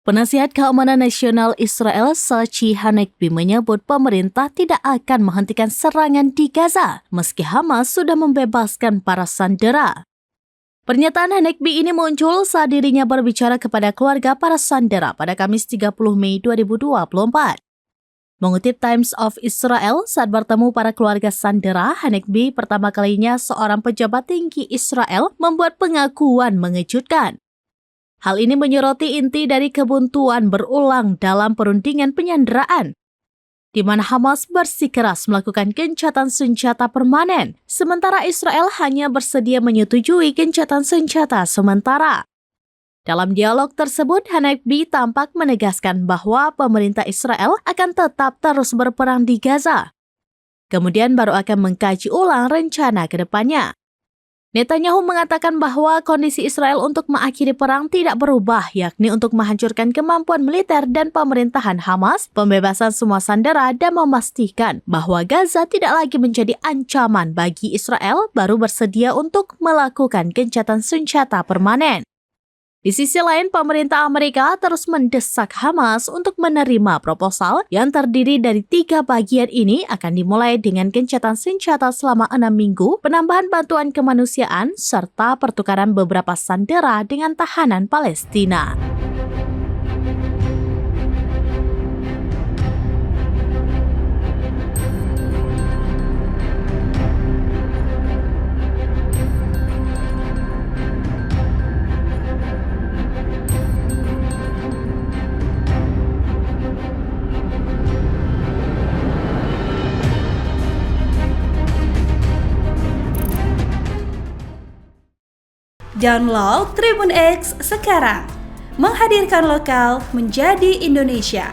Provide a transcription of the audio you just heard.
Penasihat Keamanan Nasional Israel Tzachi Hanegbi menyebut pemerintah tidak akan menghentikan serangan di Gaza meski Hamas sudah membebaskan para sandera. Pernyataan Hanegbi ini muncul saat dirinya berbicara kepada keluarga para sandera pada Kamis 30 Mei 2024. Mengutip Times of Israel, saat bertemu para keluarga sandera, Hanegbi pertama kalinya seorang pejabat tinggi Israel membuat pengakuan mengejutkan. Hal ini menyoroti inti dari kebuntuan berulang dalam perundingan penyanderaan, di mana Hamas bersikeras melakukan gencatan senjata permanen, sementara Israel hanya bersedia menyetujui gencatan senjata sementara. Dalam dialog tersebut, Hanegbi tampak menegaskan bahwa pemerintah Israel akan tetap terus berperang di Gaza. Kemudian baru akan mengkaji ulang rencana ke depannya. Netanyahu mengatakan bahwa kondisi Israel untuk mengakhiri perang tidak berubah, yakni untuk menghancurkan kemampuan militer dan pemerintahan Hamas, pembebasan semua sandera, dan memastikan bahwa Gaza tidak lagi menjadi ancaman bagi Israel, baru bersedia untuk melakukan gencatan senjata permanen. Di sisi lain, pemerintah Amerika terus mendesak Hamas untuk menerima proposal yang terdiri dari 3 bagian ini akan dimulai dengan gencatan senjata selama 6 minggu, penambahan bantuan kemanusiaan, serta pertukaran beberapa sandera dengan tahanan Palestina. Download Tribun X sekarang, menghadirkan lokal menjadi Indonesia.